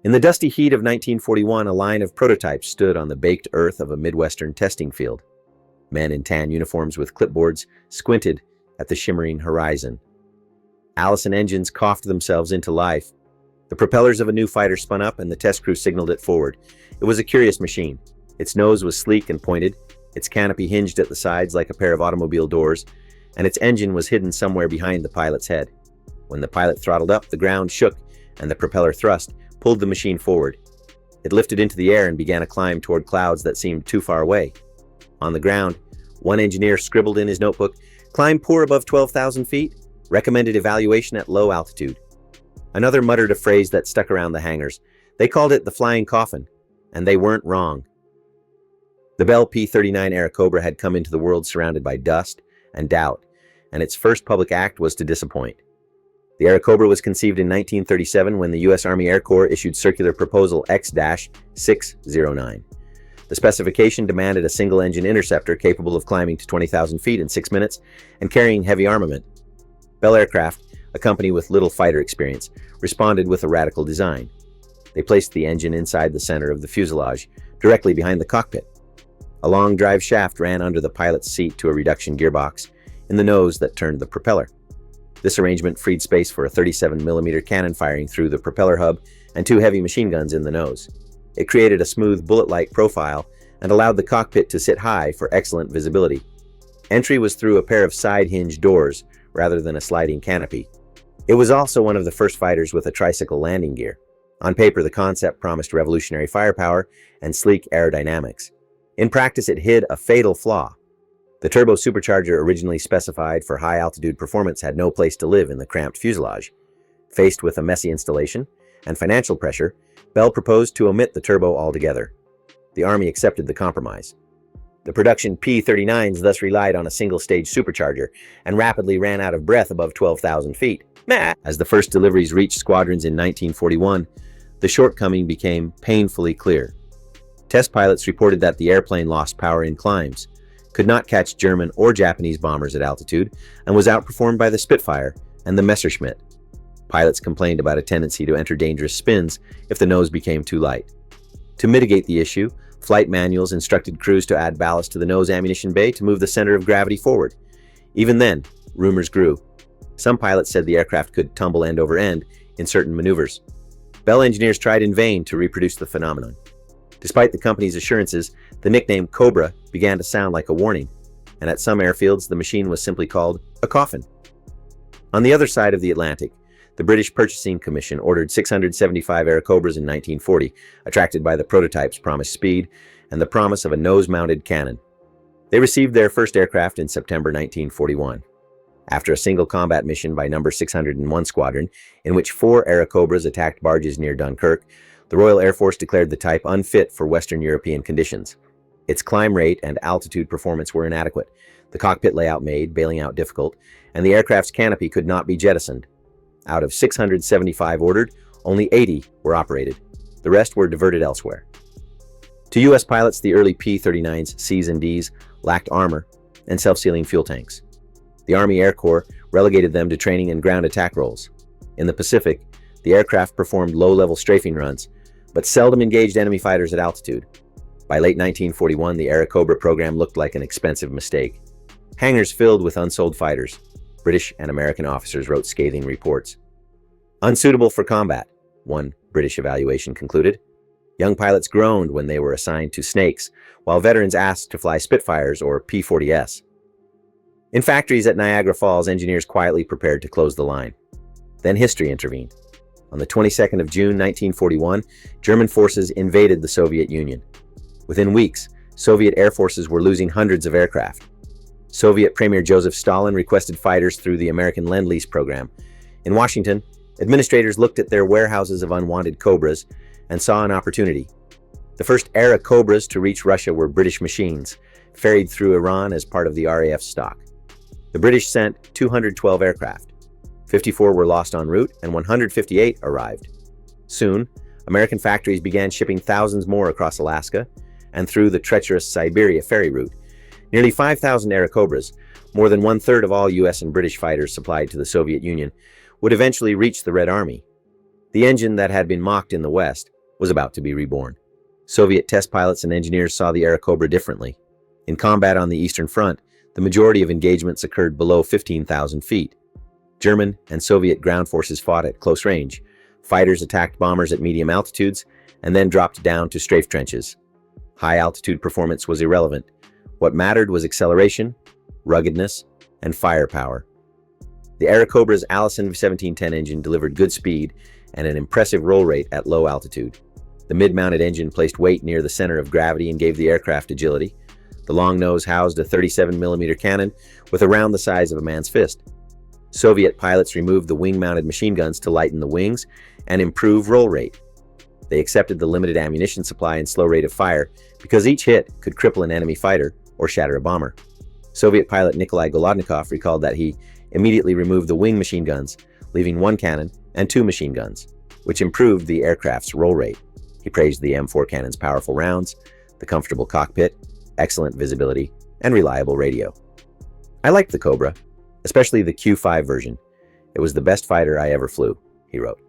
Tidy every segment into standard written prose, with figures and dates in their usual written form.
In the dusty heat of 1941, a line of prototypes stood on the baked earth of a Midwestern testing field. Men in tan uniforms with clipboards squinted at the shimmering horizon. Allison engines coughed themselves into life. The propellers of a new fighter spun up and the test crew signaled it forward. It was a curious machine. Its nose was sleek and pointed, its canopy hinged at the sides like a pair of automobile doors, and its engine was hidden somewhere behind the pilot's head. When the pilot throttled up, the ground shook and the propeller thrust pulled the machine forward. It lifted into the air and began a climb toward clouds that seemed too far away. On the ground, one engineer scribbled in his notebook, "Climb poor above 12,000 feet, recommended evaluation at low altitude." Another muttered a phrase that stuck around the hangars. They called it the flying coffin, and they weren't wrong. The Bell P-39 Airacobra had come into the world surrounded by dust and doubt, and its first public act was to disappoint. The Airacobra was conceived in 1937 when the U.S. Army Air Corps issued Circular Proposal X-609. The specification demanded a single-engine interceptor capable of climbing to 20,000 feet in 6 minutes and carrying heavy armament. Bell Aircraft, a company with little fighter experience, responded with a radical design. They placed the engine inside the center of the fuselage, directly behind the cockpit. A long drive shaft ran under the pilot's seat to a reduction gearbox in the nose that turned the propeller. This arrangement freed space for a 37mm cannon firing through the propeller hub and two heavy machine guns in the nose. It created a smooth bullet-like profile and allowed the cockpit to sit high for excellent visibility. Entry was through a pair of side hinge doors rather than a sliding canopy. It was also one of the first fighters with a tricycle landing gear. On paper, the concept promised revolutionary firepower and sleek aerodynamics. In practice, it hid a fatal flaw. The turbo supercharger originally specified for high-altitude performance had no place to live in the cramped fuselage. Faced with a messy installation and financial pressure, Bell proposed to omit the turbo altogether. The Army accepted the compromise. The production P-39s thus relied on a single-stage supercharger and rapidly ran out of breath above 12,000 feet. As the first deliveries reached squadrons in 1941, the shortcoming became painfully clear. Test pilots reported that the airplane lost power in climbs, could not catch German or Japanese bombers at altitude, and was outperformed by the Spitfire and the Messerschmitt. Pilots complained about a tendency to enter dangerous spins if the nose became too light. To mitigate the issue, flight manuals instructed crews to add ballast to the nose ammunition bay to move the center of gravity forward. Even then, rumors grew. Some pilots said the aircraft could tumble end over end in certain maneuvers. Bell engineers tried in vain to reproduce the phenomenon. Despite the company's assurances, the nickname Cobra began to sound like a warning, and at some airfields the machine was simply called a coffin. On the other side of the Atlantic, the British Purchasing Commission ordered 675 Airacobras in 1940, attracted by the prototype's promised speed and the promise of a nose-mounted cannon. They received their first aircraft in September 1941. After a single combat mission by No. 601 Squadron, in which 4 Airacobras attacked barges near Dunkirk, the Royal Air Force declared the type unfit for Western European conditions. Its climb rate and altitude performance were inadequate, the cockpit layout made bailing out difficult, and the aircraft's canopy could not be jettisoned. Out of 675 ordered, only 80 were operated. The rest were diverted elsewhere. To U.S. pilots, the early P-39's Cs and Ds lacked armor and self-sealing fuel tanks. The Army Air Corps relegated them to training and ground attack roles. In the Pacific, the aircraft performed low-level strafing runs, but seldom engaged enemy fighters at altitude. By late 1941, the Airacobra program looked like an expensive mistake. Hangars filled with unsold fighters. British and American officers wrote scathing reports. Unsuitable for combat, one British evaluation concluded. Young pilots groaned when they were assigned to Snakes, while veterans asked to fly Spitfires or P-40S. In factories at Niagara Falls, engineers quietly prepared to close the line. Then history intervened. On the 22nd of June 1941, German forces invaded the Soviet Union. Within weeks, Soviet air forces were losing hundreds of aircraft. Soviet Premier Joseph Stalin requested fighters through the American Lend-Lease program. In Washington, administrators looked at their warehouses of unwanted Cobras and saw an opportunity. The first Airacobras to reach Russia were British machines, ferried through Iran as part of the RAF stock. The British sent 212 aircraft. 54 were lost en route and 158 arrived. Soon, American factories began shipping thousands more across Alaska and through the treacherous Siberia ferry route. Nearly 5,000 Airacobras, more than one-third of all U.S. and British fighters supplied to the Soviet Union, would eventually reach the Red Army. The engine that had been mocked in the West was about to be reborn. Soviet test pilots and engineers saw the Airacobra differently. In combat on the Eastern Front, the majority of engagements occurred below 15,000 feet. German and Soviet ground forces fought at close range. Fighters attacked bombers at medium altitudes and then dropped down to strafe trenches. High-altitude performance was irrelevant. What mattered was acceleration, ruggedness, and firepower. The Airacobra's Allison 1710 engine delivered good speed and an impressive roll rate at low altitude. The mid-mounted engine placed weight near the center of gravity and gave the aircraft agility. The long nose housed a 37mm cannon with around the size of a man's fist. Soviet pilots removed the wing-mounted machine guns to lighten the wings and improve roll rate. They accepted the limited ammunition supply and slow rate of fire because each hit could cripple an enemy fighter or shatter a bomber. Soviet pilot Nikolai Golodnikov recalled that he immediately removed the wing machine guns, leaving one cannon and two machine guns, which improved the aircraft's roll rate. He praised the M4 cannon's powerful rounds, the comfortable cockpit, excellent visibility, and reliable radio. "I liked the Cobra, especially the Q5 version. It was the best fighter I ever flew," he wrote.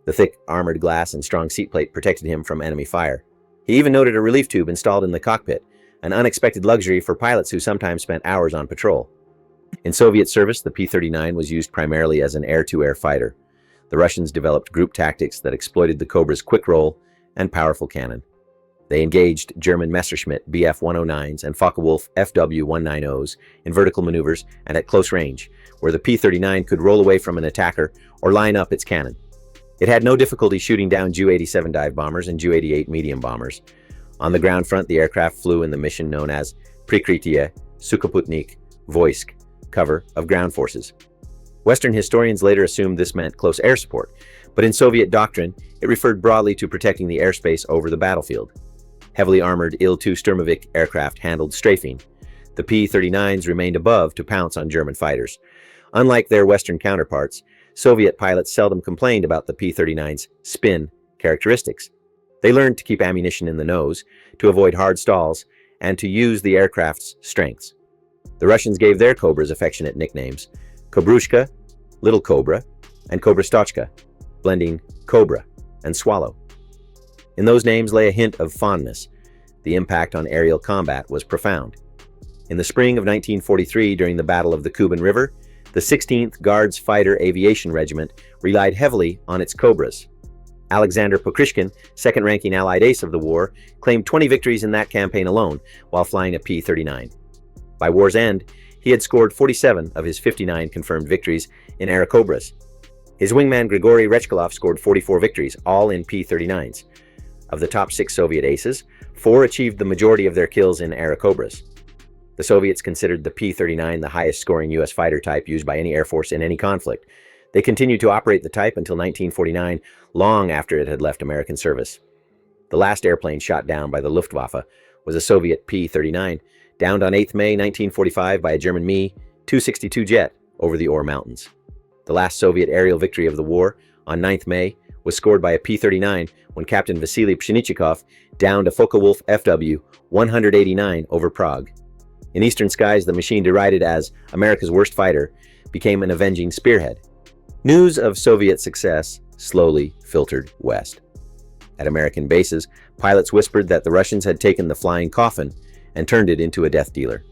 The thick armored glass and strong seat plate protected him from enemy fire. He even noted a relief tube installed in the cockpit, an unexpected luxury for pilots who sometimes spent hours on patrol. In Soviet service, the P-39 was used primarily as an air-to-air fighter. The Russians developed group tactics that exploited the Cobra's quick roll and powerful cannon. They engaged German Messerschmitt Bf-109s and Focke-Wulf FW-190s in vertical maneuvers and at close range, where the P-39 could roll away from an attacker or line up its cannon. It had no difficulty shooting down Ju-87 dive bombers and Ju-88 medium bombers. On the ground front, the aircraft flew in the mission known as Prikrytiye Sukhoputnik Voisk, cover of ground forces. Western historians later assumed this meant close air support, but in Soviet doctrine, it referred broadly to protecting the airspace over the battlefield. Heavily armored Il-2 Sturmovik aircraft handled strafing. The P-39s remained above to pounce on German fighters. Unlike their Western counterparts, Soviet pilots seldom complained about the P-39's spin characteristics. They learned to keep ammunition in the nose, to avoid hard stalls, and to use the aircraft's strengths. The Russians gave their Cobras affectionate nicknames: Kobrushka, Little Cobra, and Kobrastochka, blending Cobra and Swallow. In those names lay a hint of fondness. The impact on aerial combat was profound. In the spring of 1943, during the Battle of the Kuban River, the 16th Guards Fighter Aviation Regiment relied heavily on its Cobras. Alexander Pokrishkin, second-ranking Allied ace of the war, claimed 20 victories in that campaign alone while flying a P-39. By war's end, he had scored 47 of his 59 confirmed victories in Airacobras. His wingman Grigory Rechkalov scored 44 victories, all in P-39s. Of the top 6 Soviet aces, 4 achieved the majority of their kills in Airacobras. The Soviets considered the P-39 the highest-scoring U.S. fighter type used by any air force in any conflict. They continued to operate the type until 1949, long after it had left American service. The last airplane shot down by the Luftwaffe was a Soviet P-39, downed on 8 May 1945 by a German Me-262 jet over the Ore Mountains. The last Soviet aerial victory of the war, on 9 May, was scored by a P-39 when Captain Vasily Pshenichikov downed a Focke-Wulf FW-189 over Prague. In eastern skies, the machine derided as America's worst fighter became an avenging spearhead. News of Soviet success slowly filtered west. At American bases, pilots whispered that the Russians had taken the flying coffin and turned it into a death dealer.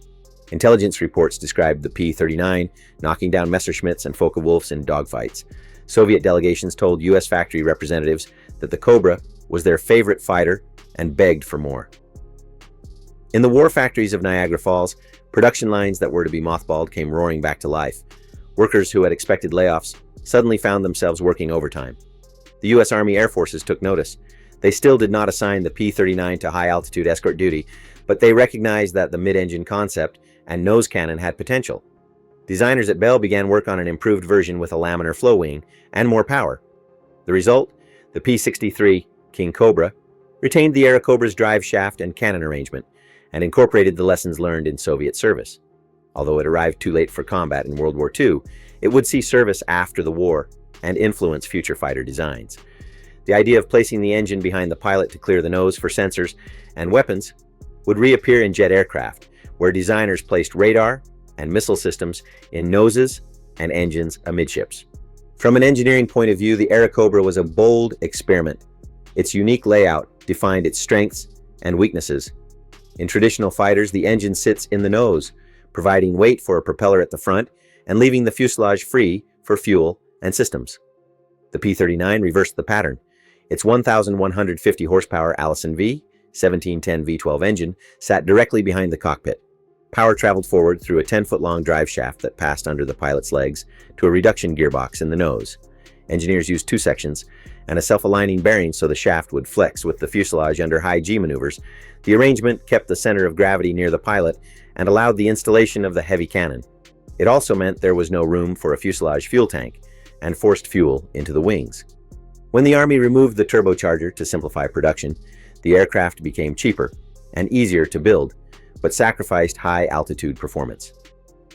Intelligence reports described the P-39 knocking down Messerschmitts and Focke-Wulfs in dogfights. Soviet delegations told U.S. factory representatives that the Cobra was their favorite fighter and begged for more. In the war factories of Niagara Falls, production lines that were to be mothballed came roaring back to life. Workers who had expected layoffs suddenly found themselves working overtime. The U.S. Army Air Forces took notice. They still did not assign the P-39 to high-altitude escort duty, but they recognized that the mid-engine concept and nose cannon had potential. Designers at Bell began work on an improved version with a laminar flow wing and more power. The result? The P-63 King Cobra retained the Airacobra's drive shaft and cannon arrangement and incorporated the lessons learned in Soviet service. Although it arrived too late for combat in World War II, it would see service after the war and influence future fighter designs. The idea of placing the engine behind the pilot to clear the nose for sensors and weapons would reappear in jet aircraft, where designers placed radar and missile systems in noses and engines amidships. From an engineering point of view, the Airacobra was a bold experiment. Its unique layout defined its strengths and weaknesses. In traditional fighters, the engine sits in the nose, providing weight for a propeller at the front and leaving the fuselage free for fuel and systems. The P-39 reversed the pattern. Its 1,150 horsepower Allison V 1710 V12 engine sat directly behind the cockpit. Power traveled forward through a 10-foot-long drive shaft that passed under the pilot's legs to a reduction gearbox in the nose. Engineers used two sections and a self-aligning bearing so the shaft would flex with the fuselage under high G maneuvers. The arrangement kept the center of gravity near the pilot and allowed the installation of the heavy cannon. It also meant there was no room for a fuselage fuel tank and forced fuel into the wings. When the Army removed the turbocharger to simplify production, the aircraft became cheaper and easier to build, but sacrificed high-altitude performance.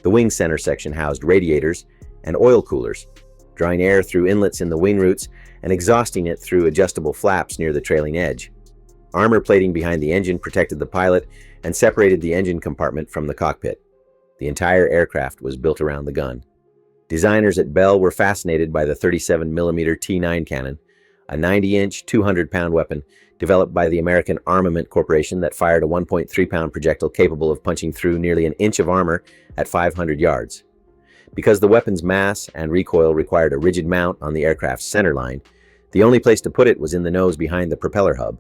The wing center section housed radiators and oil coolers, drawing air through inlets in the wing roots and exhausting it through adjustable flaps near the trailing edge. Armor plating behind the engine protected the pilot and separated the engine compartment from the cockpit. The entire aircraft was built around the gun. Designers at Bell were fascinated by the 37mm T9 cannon, a 90-inch, 200-pound weapon developed by the American Armament Corporation that fired a 1.3-pound projectile capable of punching through nearly an inch of armor at 500 yards. Because the weapon's mass and recoil required a rigid mount on the aircraft's center line, the only place to put it was in the nose behind the propeller hub.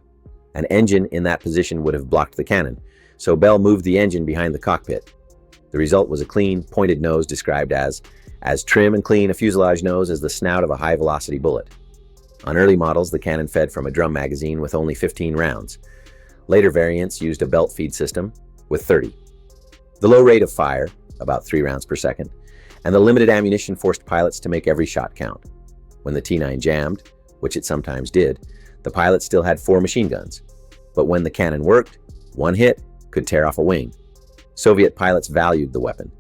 An engine in that position would have blocked the cannon, so Bell moved the engine behind the cockpit. The result was a clean, pointed nose described as trim and clean a fuselage nose as the snout of a high-velocity bullet. On early models, the cannon fed from a drum magazine with only 15 rounds. Later variants used a belt feed system with 30. The low rate of fire, about 3 rounds per second, and the limited ammunition forced pilots to make every shot count. When the T-9 jammed, which it sometimes did, the pilot still had 4 machine guns. But when the cannon worked, one hit could tear off a wing. Soviet pilots valued the weapon.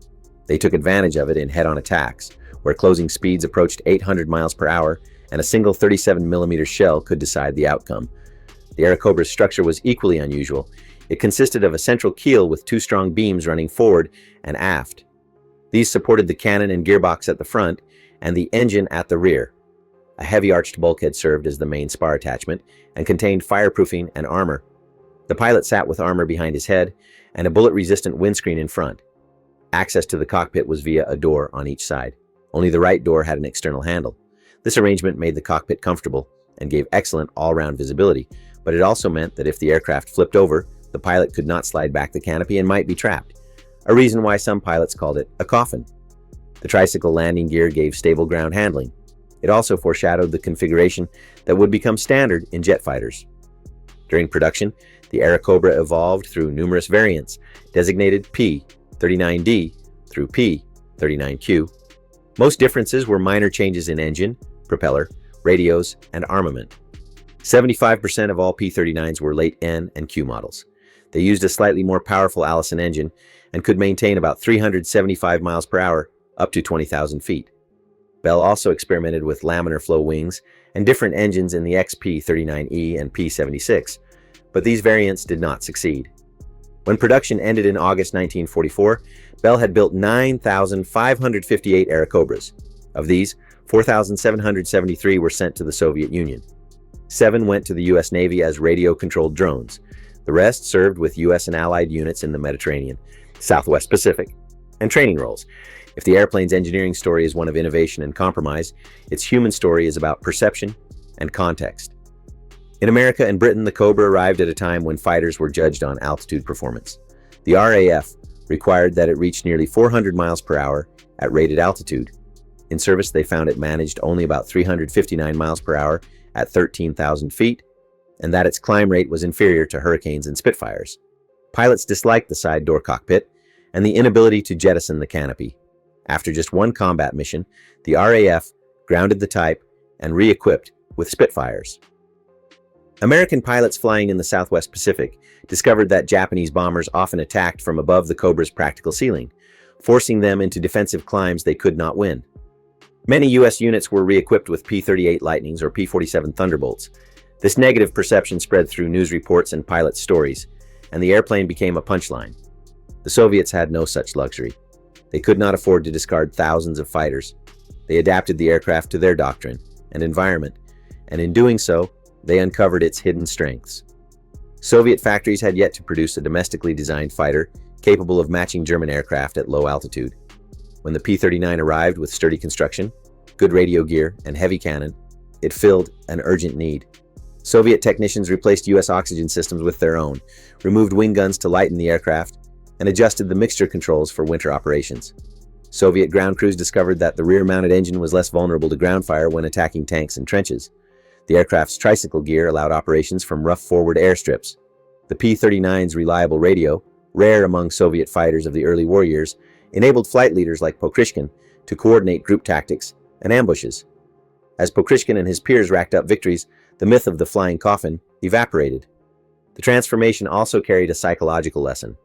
They took advantage of it in head-on attacks, where closing speeds approached 800 miles per hour and a single 37mm shell could decide the outcome. The Airacobra's structure was equally unusual. It consisted of a central keel with 2 strong beams running forward and aft. These supported the cannon and gearbox at the front and the engine at the rear. A heavy arched bulkhead served as the main spar attachment and contained fireproofing and armor. The pilot sat with armor behind his head and a bullet-resistant windscreen in front. Access to the cockpit was via a door on each side. Only the right door had an external handle. This arrangement made the cockpit comfortable and gave excellent all-round visibility, but it also meant that if the aircraft flipped over, the pilot could not slide back the canopy and might be trapped, a reason why some pilots called it a coffin. The tricycle landing gear gave stable ground handling. It also foreshadowed the configuration that would become standard in jet fighters. During production, the Airacobra evolved through numerous variants, designated P-39D through P-39Q. Most differences were minor changes in engine, propeller, radios, and armament. 75% of all P-39s were late N and Q models. They used a slightly more powerful Allison engine and could maintain about 375 miles per hour, up to 20,000 feet. Bell also experimented with laminar flow wings and different engines in the XP-39E and P-76, but these variants did not succeed. When production ended in August 1944, Bell had built 9,558 Airacobras. Of these, 4,773 were sent to the Soviet Union. 7 went to the U.S. Navy as radio-controlled drones. The rest served with U.S. and Allied units in the Mediterranean, Southwest Pacific, and training roles. If the airplane's engineering story is one of innovation and compromise, its human story is about perception and context. In America and Britain, the Cobra arrived at a time when fighters were judged on altitude performance. The RAF required that it reach nearly 400 miles per hour at rated altitude. In service, they found it managed only about 359 miles per hour at 13,000 feet, and that its climb rate was inferior to Hurricanes and Spitfires. Pilots disliked the side door cockpit and the inability to jettison the canopy. After just one combat mission, the RAF grounded the type and re-equipped with Spitfires. American pilots flying in the Southwest Pacific discovered that Japanese bombers often attacked from above the Cobra's practical ceiling, forcing them into defensive climbs they could not win. Many U.S. units were re-equipped with P-38 Lightnings or P-47 Thunderbolts. This negative perception spread through news reports and pilot stories, and the airplane became a punchline. The Soviets had no such luxury. They could not afford to discard thousands of fighters. They adapted the aircraft to their doctrine and environment, and in doing so, they uncovered its hidden strengths. Soviet factories had yet to produce a domestically designed fighter capable of matching German aircraft at low altitude. When the P-39 arrived with sturdy construction, good radio gear, and heavy cannon, it filled an urgent need. Soviet technicians replaced U.S. oxygen systems with their own, removed wing guns to lighten the aircraft, and adjusted the mixture controls for winter operations. Soviet ground crews discovered that the rear-mounted engine was less vulnerable to ground fire when attacking tanks and trenches. The aircraft's tricycle gear allowed operations from rough forward airstrips. The P-39's reliable radio, rare among Soviet fighters of the early war years, enabled flight leaders like Pokrishkin to coordinate group tactics and ambushes. As Pokrishkin and his peers racked up victories, the myth of the flying coffin evaporated. The transformation also carried a psychological lesson.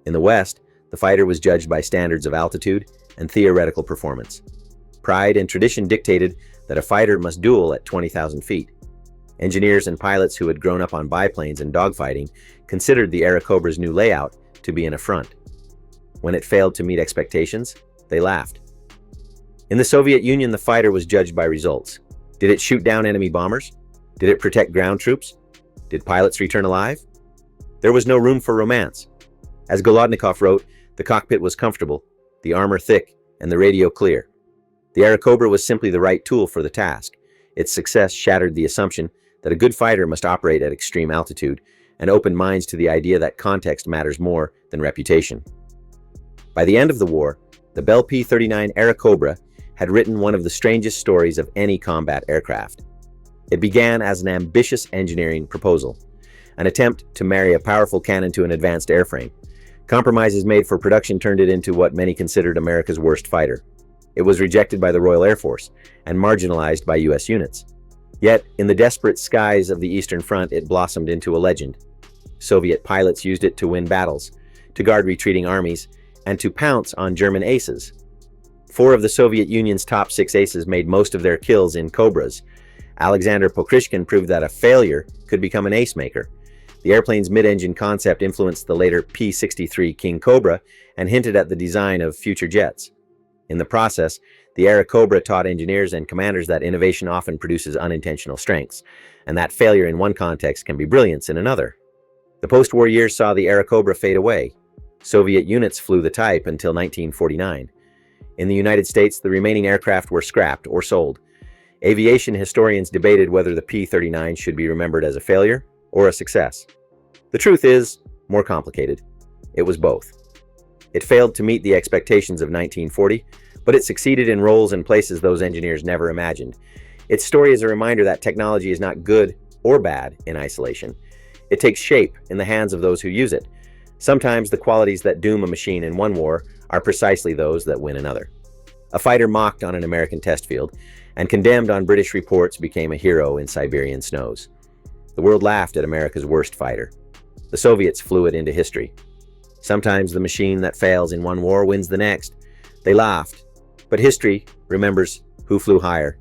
In the West, the fighter was judged by standards of altitude and theoretical performance. Pride and tradition dictated that a fighter must duel at 20,000 feet. Engineers and pilots who had grown up on biplanes and dogfighting considered the Aerocobra's new layout to be an affront. When it failed to meet expectations, they laughed. In the Soviet Union, the fighter was judged by results. Did it shoot down enemy bombers? Did it protect ground troops? Did pilots return alive? There was no room for romance. As Golodnikov wrote, the cockpit was comfortable, the armor thick, and the radio clear. The Aerocobra was simply the right tool for the task. Its success shattered the assumption that a good fighter must operate at extreme altitude and opened minds to the idea that context matters more than reputation. By the end of the war, the Bell P-39 Aerocobra had written one of the strangest stories of any combat aircraft. It began as an ambitious engineering proposal, an attempt to marry a powerful cannon to an advanced airframe. Compromises made for production turned it into what many considered America's worst fighter. It was rejected by the Royal Air Force and marginalized by U.S. units. Yet, in the desperate skies of the Eastern Front, it blossomed into a legend. Soviet pilots used it to win battles, to guard retreating armies, and to pounce on German aces. 4 of the Soviet Union's top 6 aces made most of their kills in Cobras. Alexander Pokrishkin proved that a failure could become an ace maker. The airplane's mid-engine concept influenced the later P-63 King Cobra and hinted at the design of future jets. In the process, the Aerocobra taught engineers and commanders that innovation often produces unintentional strengths, and that failure in one context can be brilliance in another. The post-war years saw the Aerocobra fade away. Soviet units flew the type until 1949. In the United States, the remaining aircraft were scrapped or sold. Aviation historians debated whether the P-39 should be remembered as a failure or a success. The truth is more complicated. It was both. It failed to meet the expectations of 1940, but it succeeded in roles and places those engineers never imagined. Its story is a reminder that technology is not good or bad in isolation. It takes shape in the hands of those who use it. Sometimes the qualities that doom a machine in one war are precisely those that win another. A fighter mocked on an American test field and condemned on British reports became a hero in Siberian snows. The world laughed at America's worst fighter. The Soviets flew it into history. Sometimes the machine that fails in one war wins the next. They laughed, but history remembers who flew higher